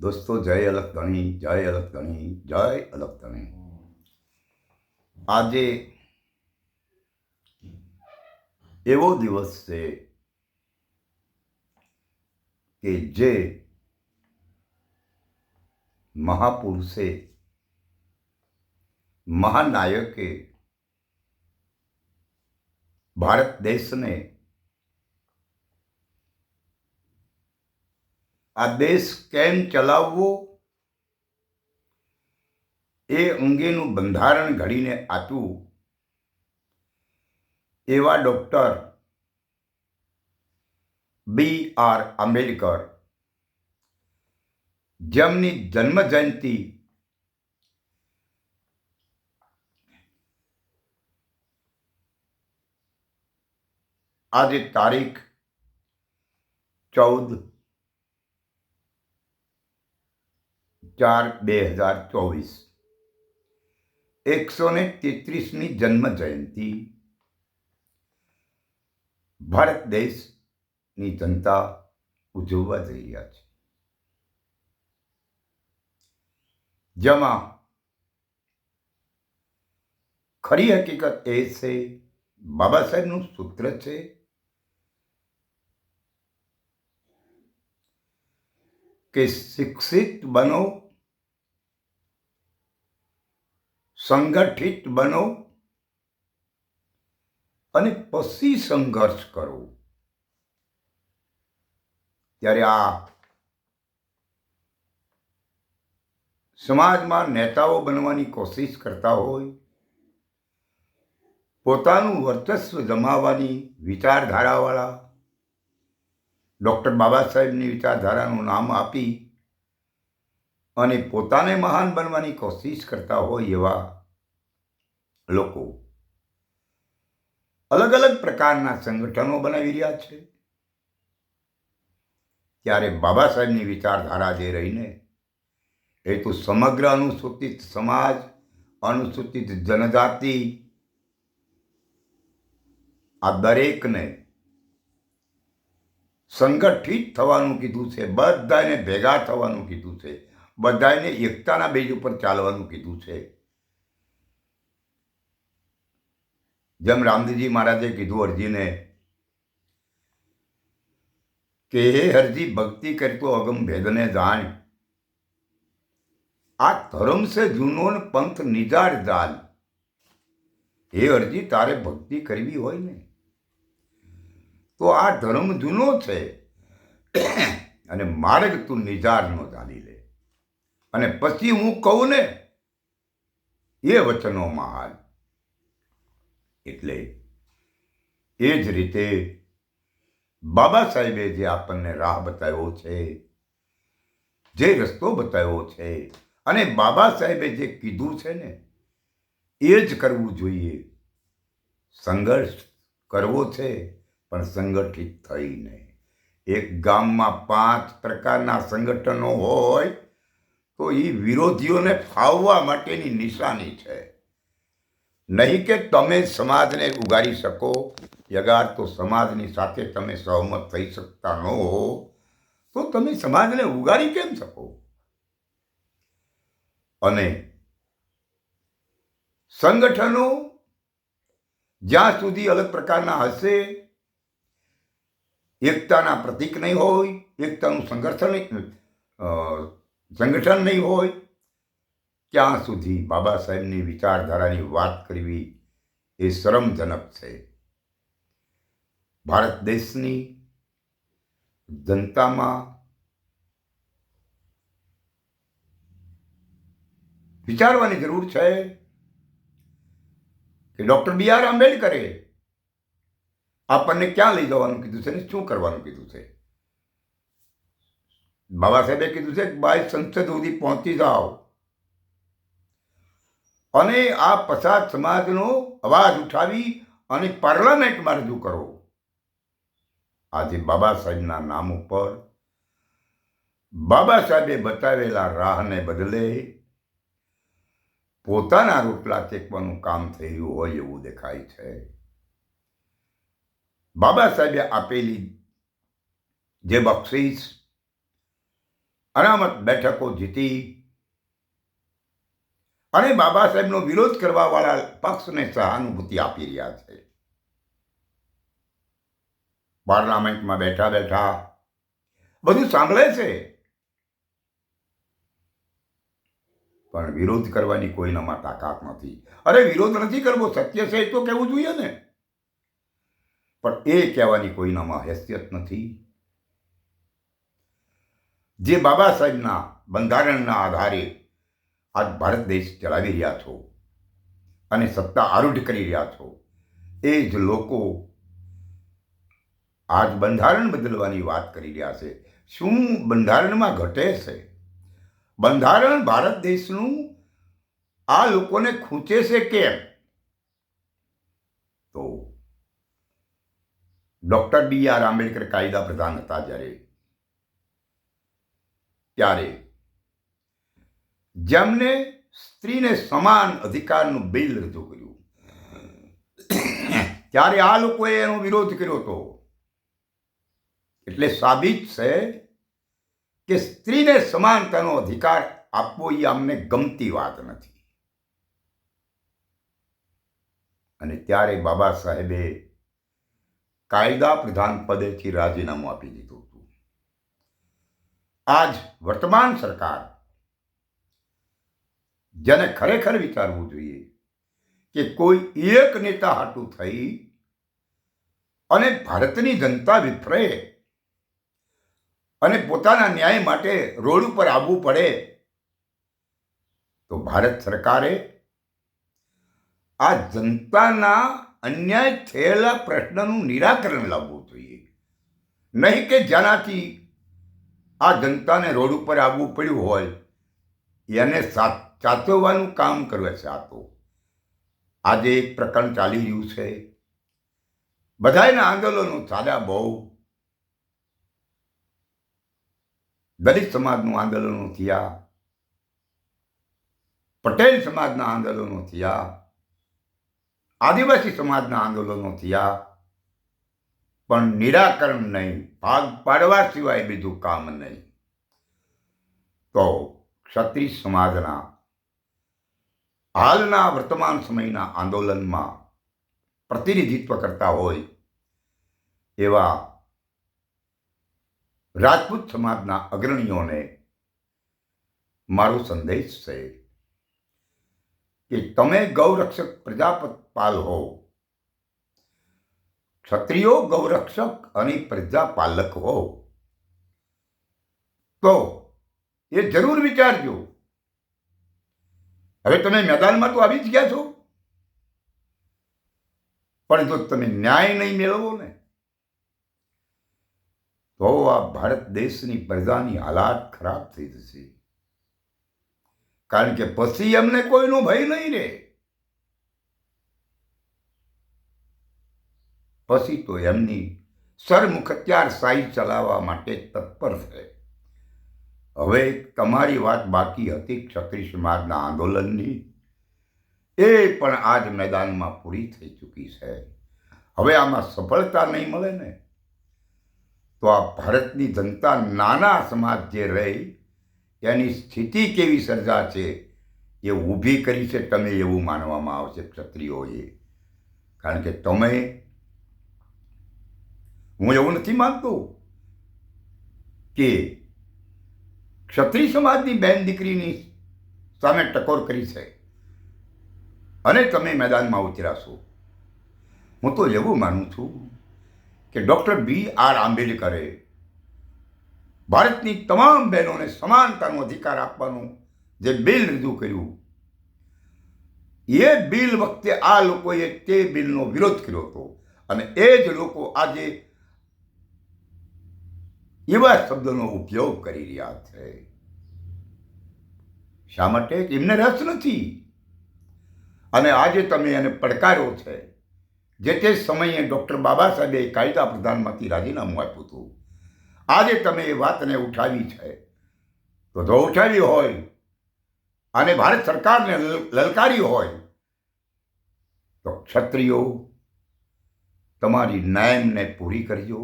દોસ્તો, જય અલખધણી, જય અલખધણી, જય અલખધણી. આજે એવો દિવસ છે કે જે મહાપુરુષે, મહાનાયકે ભારત દેશને, આ દેશ કેમ ચલાવવો એ અંગેનું બંધારણ ઘડીને આપ્યું એવા ડૉક્ટર B.R. આંબેડકર, જેમની જન્મ જયંતિ આજે તારીખ 14/4/2024, 133મી જન્મ જયંતિ ભારત દેશની જનતા ઉજવવા જઈ રહ્યા છે. જેમાં ખરી હકીકત એ છે, બાબા સાહેબનું સૂત્ર છે કે શિક્ષિત બનો, સંગઠિત બનો અને પછી સંઘર્ષ કરો. ત્યારે આ સમાજમાં નેતાઓ બનવાની કોશિશ કરતા હોય, પોતાનું વર્ચસ્વ જમાવવાની વિચારધારાવાળા ડૉક્ટર બાબા સાહેબની વિચારધારાનું નામ આપી અને પોતાને મહાન બનવાની કોશિશ કરતા હોય એવા લોકો અલગ અલગ પ્રકારના સંગઠનો બનાવી રહ્યા છે. ત્યારે બાબા સાહેબની વિચારધારા જે રહીને એ તો સમગ્ર અનુસૂચિત સમાજ, અનુસૂચિત જનજાતિ, આ દરેકને સંગઠિત થવાનું કીધું છે, બધાને ભેગા થવાનું કીધું છે, બધાને એકતાના બેઝ ઉપર ચાલવાનું કીધું છે. જેમ રામદેવજી મહારાજે કીધું અરજીને કે હે હરજી ભક્તિ કરતો અગમ ભેદને જાણ, આ ધર્મ છે જૂનો ને પંથ નિજાર જાલ. હે અરજી, તારે ભક્તિ કરવી હોય ને તો આ ધર્મ જૂનો છે અને માર્ગ તું નિજારનો ચાલી લે, અને પછી હું કહું ને એ વચનો મહાન. એટલે એ જ રીતે બાબા સાહેબે જે આપણને રાહ બતાવ્યો છે, જે રસ્તો બતાવ્યો છે, અને બાબા સાહેબે જે કીધું છે ને એ જ કરવું જોઈએ. સંઘર્ષ કરવો છે પણ સંગઠિત થઈને. એક ગામમાં 5 પ્રકારના સંગઠનો હોય તો એ વિરોધીઓને ફાવવા માટેની નિશાની છે. નહીં કે તમે સમાજને ઉગારી શકો, યગાર તો સમાજની સાથે તમે સહમત થઈ શકતા ન હો તો તમે સમાજને ઉગારી કેમ શકો? અને સંગઠનો જ્યાં સુધી અલગ પ્રકારના હશે, એકતાના પ્રતીક નહીં હોય, એકતાનું સંગઠન નહીં હોય, ત્યાં સુધી બાબા સાહેબની વિચારધારાની વાત કરવી એ શરમજનક છે. ભારત દેશની જનતામાં વિચારવાની જરૂર છે કે ડૉક્ટર B.R. આંબેડકરે આપણને ક્યાં લઈ જવાનું કીધું છે ને શું કરવાનું કીધું છે. બાબા સાહેબે કીધું છે કે ભાઈ સંસદ સુધી પહોંચી જાઓ અને આ પછાત સમાજનો અવાજ ઉઠાવી અને પાર્લામેન્ટમાં રજૂ કરો. આજે બાબા સાહેબના નામ ઉપર બાબા સાહેબે બતાવેલા રાહને બદલે પોતાના રોટલા ચેકવાનું કામ થઈ રહ્યું હોય એવું દેખાય છે. બાબા સાહેબે આપેલી જે બક્ષિસ, અનામત બેઠકો જીતી અને બાબા સાહેબનો વિરોધ કરવાવાળા પક્ષને સહાનુભૂતિ આપી રહ્યા છે. પાર્લામેન્ટમાં બેઠા બેઠા બધું સાંભળે છે, પણ વિરોધ કરવાની કોઈનામાં તાકાત નથી. અરે વિરોધ નથી કરવો, સત્ય છે એ તો કહેવું જોઈએ ને, પણ એ કહેવાની કોઈનામાં હેસિયત નથી. જે બાબા સાહેબના બંધારણના આધારે આજ ભારત દેશ ચલાવી રહ્યા છો અને સત્તા આરૂઢ કરી રહ્યા છો, એ જ લોકો આજ બંધારણ બદલવાની વાત કરી રહ્યા છે. શું બંધારણમાં ઘટે છે? બંધારણ ભારત દેશનું આ લોકોને ખૂંચે છે કેમ? તો ડોક્ટર B.R. આંબેડકર કાયદા પ્રધાન હતા ત્યારે જેમને સ્ત્રીને સમાન અધિકારનું બિલ રજૂ કર્યું, ત્યારે આ લોકોએ એનો વિરોધ કર્યો હતો. એટલે સાબિત છે કે સ્ત્રીને સમાનતાનો અધિકાર આપવો એ અમને ગમતી વાત નથી. અને ત્યારે બાબા સાહેબે કાયદા પ્રધાન પદેથી રાજીનામું આપી દીધું હતું. આજ વર્તમાન સરકાર, જેને ખરેખર વિચારવું જોઈએ કે કોઈ એક નેતા હાટું થઈ અને ભારતની જનતા વિફરે અને પોતાના ન્યાય માટે રોડ ઉપર આવવું પડે, તો ભારત સરકારે આ જનતાના અન્યાય થયેલા પ્રશ્નનું નિરાકરણ લાવવું જોઈએ. નહીં કે જેનાથી આ જનતાને રોડ ઉપર આવવું પડ્યું હોય એને સાચવવાનું કામ કરે છે. આ તો આજે એક પ્રકરણ ચાલી રહ્યું છે, બધાયના આંદોલનો ચાલ્યા બહુ, દલિત સમાજનું આંદોલનો થયા, પટેલ સમાજના આંદોલનો થયા, આદિવાસી સમાજના આંદોલનો થયા, પણ નિરાકરણ નહીં, ભાગ પાડવા સિવાય બીજું કામ નહીં. તો ક્ષત્રિય સમાજના હાલના વર્તમાન સમયના આંદોલનમાં પ્રતિનિધિત્વ કરતા હોય એવા રાજપૂત સમાજના અગ્રણીઓને મારો સંદેશ છે કે તમે ગૌરક્ષક પ્રજાપાલ હો, ક્ષત્રિયો ગૌરક્ષક અને પ્રજાપાલક હો, તો એ જરૂર વિચારજો. હવે તમે મેદાનમાં તો આવી જ ગયા છો, પણ જો તમે ન્યાય નહીં મેળવો ને, તો આ ભારત દેશની પ્રજાની હાલાત ખરાબ થઈ જશે. કારણ કે પછી એમને કોઈનો ભય નહીં રહે. પછી તો એમની સરમુખત્યારશાહી ચલાવવા માટે તત્પર છે. હવે તમારી વાત બાકી હતી ક્ષત્રિય સમાજના આંદોલનની, એ પણ આજ મેદાનમાં પૂરી થઈ ચૂકી છે. હવે આમાં સફળતા નહીં મળે ને, તો આ ભારતની જનતા નાના સમાજ જે રહી એની સ્થિતિ કેવી સર્જા છે એ ઊભી કરી છે તમે એવું માનવામાં આવશે ક્ષત્રિયોએ. કારણ કે તમે, હું એવું નથી માનતો કે ક્ષત્રિય સમાજની બેન દીકરીની સામે ટકોર કરી છે અને તમે મેદાનમાં ઉતર્યા. હું તો એવું માનું છું કે ડૉક્ટર B.R. આંબેડકરે ભારતની તમામ બહેનોને સમાનતાનો અધિકાર આપવાનું જે બિલ રજૂ કર્યું, એ બિલ વખતે આ લોકોએ તે બિલનો વિરોધ કર્યો હતો. અને એ જ લોકો આજે એવા શબ્દોનો ઉપયોગ કરી રહ્યા છે. શા માટે? એમને રસ નથી. અને આજે તમે એને પડકાર્યો છે. જે તે સમયે ડૉક્ટર બાબા સાહેબે કાયદા પ્રધાનમાંથી રાજીનામું આપ્યું હતું, આજે તમે એ વાતને ઉઠાવી છે. તો જો ઉઠાવી હોય અને ભારત સરકારને લલકારી હોય, તો ક્ષત્રિયો તમારી નેમને પૂરી કરજો.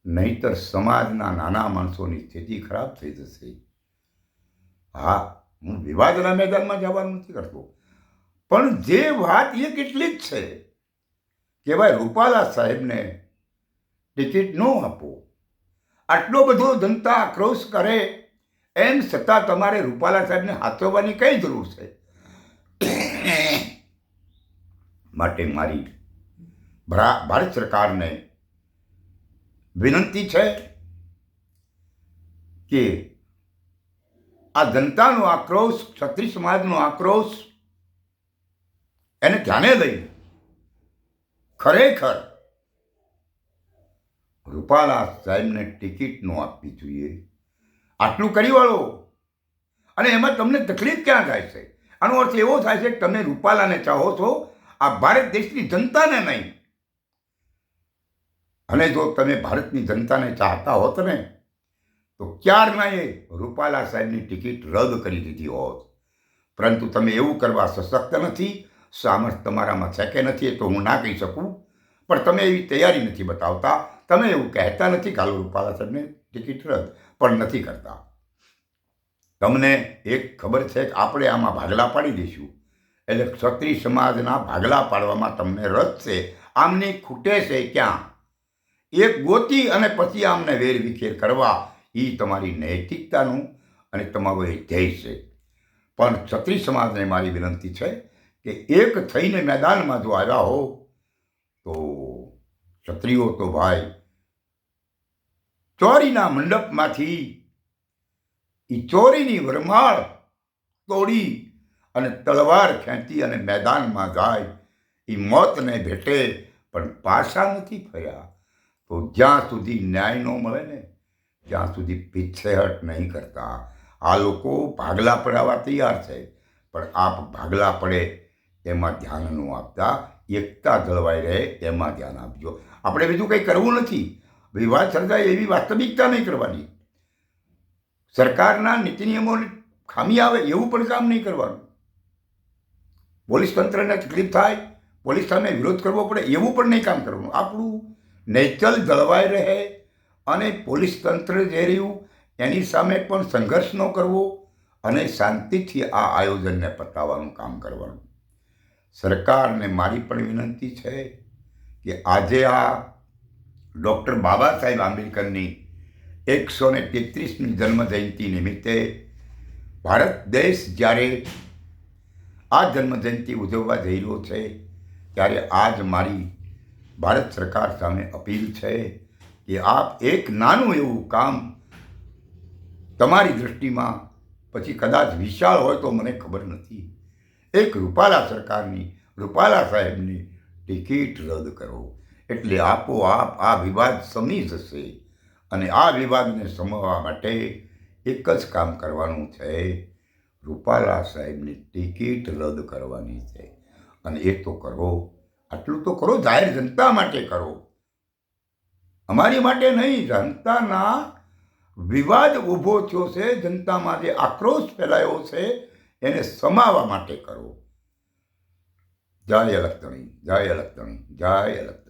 નહીતર સમાજના નાના માણસોની સ્થિતિ ખરાબ થઈ જશે. હા, હું વિવાદના મેદાનમાં જવાનું નથી કરતો, પણ જે વાત એ કેટલી જ છે કે ભાઈ રૂપાલા સાહેબને ટિકિટ ન આપો. આટલો બધો જનતા આક્રોશ કરે એમ છતાં તમારે રૂપાલા સાહેબને હાથવવાની કઈ જરૂર છે? માટે મારી ભારત સરકારને વિનંતી છે કે આ જનતાનો આક્રોશ, ક્ષત્રિય સમાજનો આક્રોશ એને ધ્યાને લઈ ખરેખર રૂપાલા સાહેબને ટિકિટ ન આપવી જોઈએ. આટલું કરી વાળો. અને એમાં તમને તકલીફ ક્યાં થાય છે? આનો અર્થ એવો થાય છે કે તમે રૂપાલાને ચાહો છો, આ ભારત દેશની જનતાને નહીં. અને જો તમે ભારતની જનતાને ચાહતા હોત ને તો ક્યારના એ રૂપાલા સાહેબની ટિકિટ રદ કરી દીધી હોત. પરંતુ તમે એવું કરવા સશક્ત નથી, સામર્થ્ય તમારામાં છે કે નથી એ તો હું ના કહી શકું, પણ તમે એવી તૈયારી નથી બતાવતા. તમે એવું કહેતા નથી કે હાલો રૂપાલા સાહેબને ટિકિટ રદ, પણ નથી કરતા. તમને એક ખબર છે કે આપણે આમાં ભાગલા પાડી દઈશું, એટલે ક્ષત્રિય સમાજના ભાગલા પાડવામાં તમને રસ છે. આમની ખૂટે છે ક્યાં? એક ગોતી અને પછી આમને વેરવિખેર કરવા, એ તમારી નૈતિકતાનું અને તમારું એ ધ્યેય છે. પણ ક્ષત્રિય સમાજને મારી વિનંતી છે કે એક થઈને મેદાનમાં જો આવ્યા હો તો ક્ષત્રિયો તો ભાઈ ચોરીના મંડપમાંથી એ ચોરીની વરમાળ તોડી અને તલવાર ખેંચી અને મેદાનમાં જાય. એ મોતને ભેટે પણ પાછા નથી ફર્યા. તો જ્યાં સુધી ન્યાય ન મળે ને ત્યાં સુધી પીછેહટ નહીં કરતા. આ લોકો ભાગલા પડાવવા તૈયાર છે, પણ આપ ભાગલા પડે એમાં ધ્યાન ન આપતા, એકતા જળવાઈ રહે એમાં ધ્યાન આપજો. આપણે બીજું કંઈ કરવું નથી. વિવાદ સર્જાય એવી વાસ્તવિકતા નહીં કરવાની. સરકારના નીતિ નિયમોની ખામી આવે એવું પણ કામ નહીં કરવાનું. પોલીસ તંત્રને તકલીફ થાય, પોલીસ સામે વિરોધ કરવો પડે એવું પણ નહીં કામ કરવાનું. આપણું નેચર જળવાઈ રહે અને પોલીસ તંત્ર જે રહ્યું એની સામે પણ સંઘર્ષ ન કરવો અને શાંતિથી આ આયોજનને પતાવવાનું કામ કરવાનું. સરકારને મારી પણ વિનંતી છે કે આજે આ ડૉક્ટર બાબા સાહેબ આંબેડકરની 133મી જન્મજયંતિ નિમિત્તે ભારત દેશ જ્યારે આ જન્મજયંતિ ઉજવવા જઈ રહ્યો છે, ત્યારે આજ મારી ભારત સરકાર સામે અપીલ છે કે આપ એક નાનું એવું કામ તમારી દૃષ્ટિમાં, પછી કદાચ વિશાળ હોય તો મને ખબર નથી, એક રૂપાલા સરકારની, રૂપાલા સાહેબની ટિકિટ રદ કરો. એટલે આપોઆપ આ વિવાદ શમી જશે. અને આ વિવાદને શમવા માટે એક જ કામ કરવાનું છે, રૂપાલા સાહેબની ટિકિટ રદ કરવાની છે. અને એ તો કરો, આટલું તો કરો, જાહેર જનતા માટે કરો, અમારી માટે નહીં. જનતાના વિવાદ ઊભો થયો છે, જનતામાં જે આક્રોશ ફેલાયો છે એને સમાવવા માટે કરો. જય અલગ તણી, જય અલગ તણી, જય અલગ.